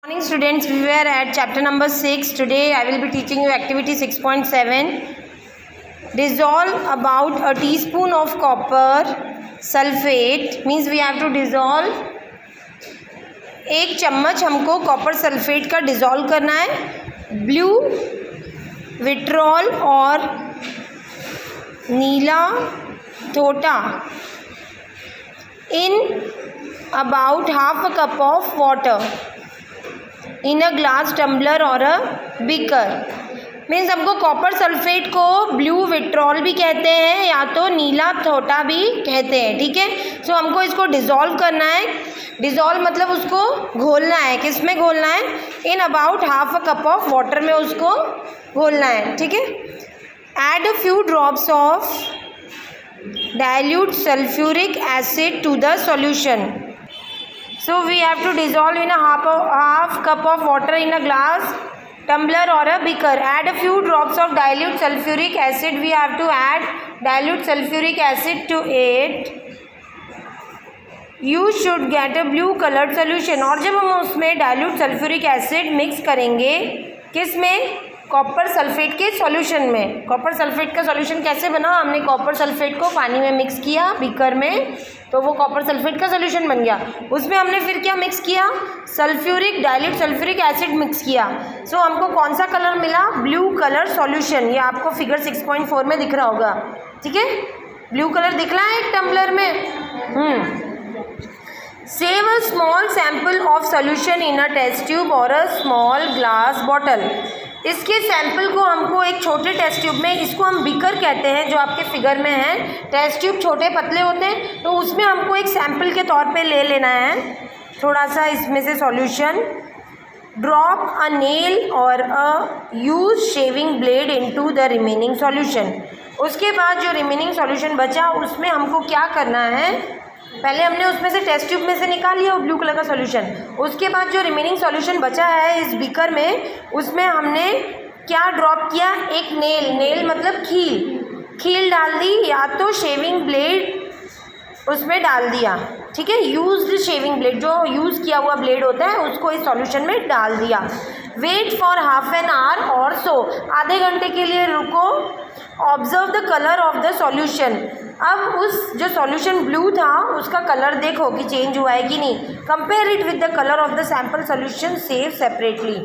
Morning students, we were at chapter number 6. Today I will be teaching you activity 6.7. Dissolve about a teaspoon of copper sulfate, means we have to dissolve 1 चम्मच हमको copper sulphate का dissolve करना है blue vitriol और नीला थोटा in about half a cup of water in a glass tumbler और a beaker. Means हमको कॉपर सल्फेट को ब्लू विट्रॉल भी कहते हैं या तो नीला थोटा भी कहते हैं, ठीक है। सो हमको इसको डिज़ोल्व करना है। डिज़ोल्व मतलब उसको घोलना है। किस में घोलना है? In about half a cup of water में उसको घोलना है, ठीक है। Add a few drops of dilute sulphuric acid to the solution. So we have to dissolve in a half cup of water in a glass tumbler or a beaker. Add a few drops of dilute sulfuric acid. We have to add dilute sulfuric acid to it. You should get a blue colored solution. और जब हम उसमें dilute sulfuric acid mix करेंगे, किस में? Copper sulphate के solution में। Copper sulphate का सॉल्यूशन कैसे बना? हमने कॉपर सल्फेट को पानी में मिक्स किया बीकर में, तो वो कॉपर सल्फेट का सॉल्यूशन बन गया। उसमें हमने फिर क्या मिक्स किया? Sulphuric dilute sulphuric acid mix किया। सो हमको कौन सा कलर मिला? Blue colour solution. ये आपको फिगर 6.4 में दिख रहा होगा, ठीक है। ब्लू कलर दिख रहा है एक टम्बलर में। Save a small sample of solution in a test tube और अ स्मॉल ग्लास बॉटल। इसके सैंपल को हमको एक छोटे टेस्ट ट्यूब में, इसको हम बीकर कहते हैं जो आपके फिगर में है। टेस्ट ट्यूब छोटे पतले होते हैं, तो उसमें हमको एक सैंपल के तौर पे ले लेना है थोड़ा सा इसमें से सॉल्यूशन। ड्रॉप अ नेल और a use shaving blade into the remaining solution. उसके बाद जो रिमेनिंग सॉल्यूशन बचा उसमें हमको क्या करना है? पहले हमने उसमें से टेस्ट ट्यूब में से निकाल लिया वो ब्लू कलर का सॉल्यूशन। उसके बाद जो रिमेनिंग सॉल्यूशन बचा है इस बीकर में, उसमें हमने क्या ड्रॉप किया? एक नेल। नेल मतलब खील डाल दी, या तो शेविंग ब्लेड उसमें डाल दिया, ठीक है। यूज्ड शेविंग ब्लेड, जो यूज़ किया हुआ ब्लेड होता है उसको इस सॉल्यूशन में डाल दिया। Wait for half an hour और सो, आधे घंटे के लिए रुको। Observe the colour of the solution. अब उस जो सॉल्यूशन ब्लू था उसका कलर देखो कि चेंज हुआ है कि नहीं। Compare it with the colour of the sample solution save separately.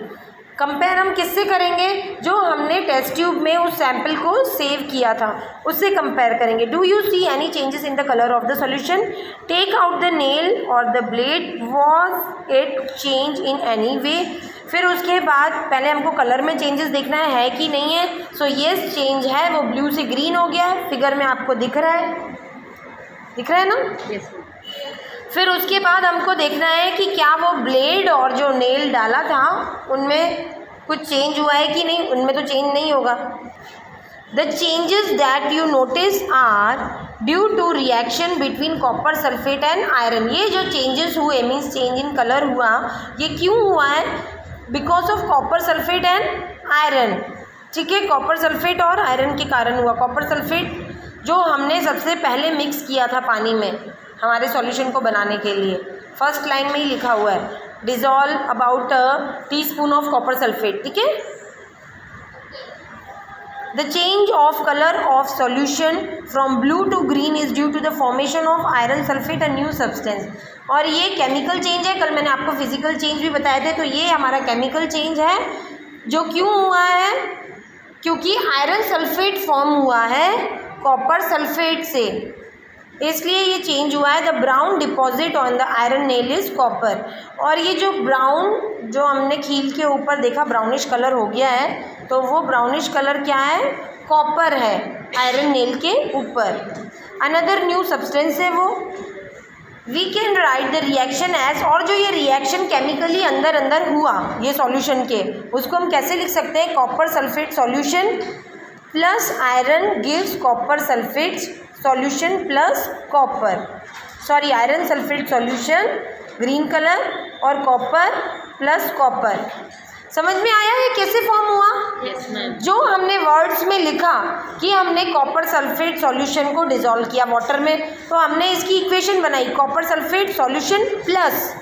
Compare हम किससे करेंगे? जो हमने टेस्ट ट्यूब में उस सैंपल को सेव किया था उससे कंपेयर करेंगे। Do you see any changes in the colour of the solution? Take out the nail और the blade, was it change in any way? फिर उसके बाद पहले हमको कलर में चेंजेस देखना है कि नहीं है। सो येस चेंज है, वो ब्लू से ग्रीन हो गया है, फिगर में आपको दिख रहा है ना? yes. फिर उसके बाद हमको देखना है कि क्या वो ब्लेड और जो नेल डाला था उनमें कुछ चेंज हुआ है कि नहीं। उनमें तो चेंज नहीं होगा। The changes that you notice are due to reaction between copper sulphate and iron. ये जो चेंजेस हुए मीन्स चेंज इन कलर हुआ, ये क्यों हुआ है? Because of copper sulphate and iron, ठीक है। कॉपर सल्फेट और आयरन के कारण हुआ। कॉपर सल्फेट जो हमने सबसे पहले मिक्स किया था पानी में हमारे सॉल्यूशन को बनाने के लिए, फर्स्ट लाइन में ही लिखा हुआ है dissolve about a teaspoon of copper sulphate, ठीक है। The change of colour of solution from blue to green is due to the formation of iron sulphate a new substance. और ये केमिकल चेंज है। कल मैंने आपको फिजिकल चेंज भी बताए थे, तो ये हमारा केमिकल चेंज है जो क्यों हुआ है? क्योंकि आयरन सल्फेट फॉर्म हुआ है कॉपर सल्फेट से, इसलिए ये चेंज हुआ है। The brown deposit on the iron nail is copper. और ये जो ब्राउन जो हमने खील के ऊपर देखा ब्राउनिश कलर हो गया है, तो वो ब्राउनिश कलर क्या है? कॉपर है आयरन नेल के ऊपर। अनदर न्यू सब्सटेंस है वो। We can write the reaction as, और जो ये रिएक्शन केमिकली अंदर हुआ ये सॉल्यूशन के, उसको हम कैसे लिख सकते हैं? Copper sulphate solution plus iron gives copper sulphate solution plus copper, sorry iron sulphate solution green colour और कॉपर प्लस कॉपर। समझ में आया है कैसे फॉर्म हुआ? yes, जो हमने वर्ड्स में लिखा कि हमने कॉपर सल्फेट सॉल्यूशन को डिसॉल्व किया वाटर में, तो हमने इसकी इक्वेशन बनाई कॉपर सल्फेट सॉल्यूशन प्लस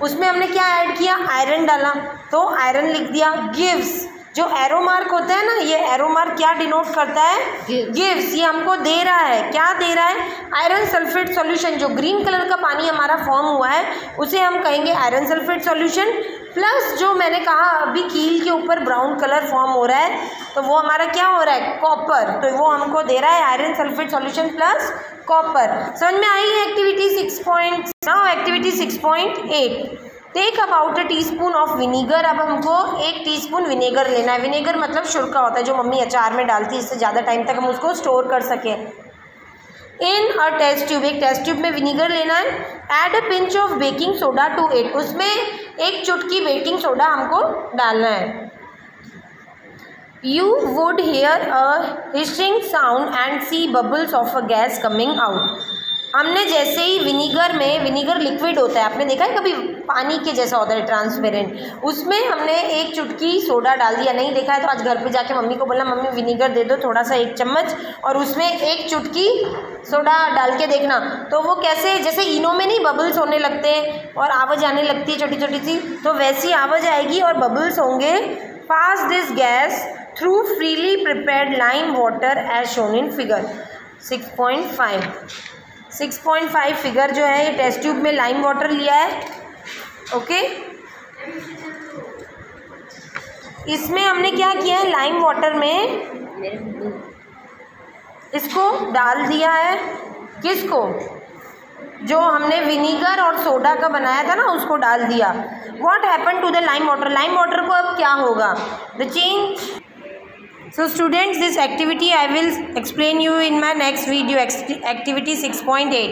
उसमें हमने क्या ऐड किया, आयरन डाला, तो आयरन लिख दिया। गिव्स, जो एरो मार्क होता है ना, ये एरो मार्क क्या डिनोट करता है, गिव्स, ये हमको दे रहा है, क्या दे रहा है, आयरन सल्फेट सॉल्यूशन। जो ग्रीन कलर का पानी हमारा फॉर्म हुआ है उसे हम कहेंगे आयरन सल्फेट सॉल्यूशन। प्लस जो मैंने कहा अभी कील के ऊपर ब्राउन कलर फॉर्म हो रहा है, तो वो हमारा क्या हो रहा है, कॉपर, तो वो हमको दे रहा है iron sulphate solution plus copper. समझ में आई है activity 6. Now activity 6.8, take about a teaspoon of vinegar. अब हमको 1 टीस्पून विनेगर लेना है। विनेगर मतलब शुरका होता है जो मम्मी अचार में डालती है, इससे ज़्यादा टाइम तक हम उसको स्टोर कर सकें। इन अ टेस्ट ट्यूब, एक टेस्ट ट्यूब में विनीगर लेना है। Add a pinch of baking soda to it, उसमें 1 चुटकी बेकिंग सोडा हमको डालना है। You would hear a hissing sound and see bubbles of a gas coming out. हमने जैसे ही विनीगर में, विनीगर लिक्विड होता है, आपने देखा है कभी, पानी के जैसा होता है ट्रांसपेरेंट, उसमें हमने 1 चुटकी सोडा डाल दिया। नहीं देखा है तो आज घर पे जाके मम्मी को बोलना मम्मी विनीगर दे दो थोड़ा सा 1 चम्मच, और उसमें 1 चुटकी सोडा डाल के देखना, तो वो कैसे, जैसे इनो में नहीं बबल्स होने लगते हैं और आवाज़ आने लगती है छोटी छोटी सी, तो वैसी आवाज़ आएगी और बबल्स होंगे। Pass this gas through freely prepared lime water as shown in figure 6.5। 6.5 figure जो है ये टेस्ट ट्यूब में लाइम वाटर लिया है। ओके, इसमें हमने क्या किया है, लाइम वाटर में इसको डाल दिया है। किसको, जो हमने विनीगर और सोडा का बनाया था ना उसको डाल दिया। What happen to the lime water, lime water को अब क्या होगा, the change. So students, this activity I will explain you in my next video, activity 6.8.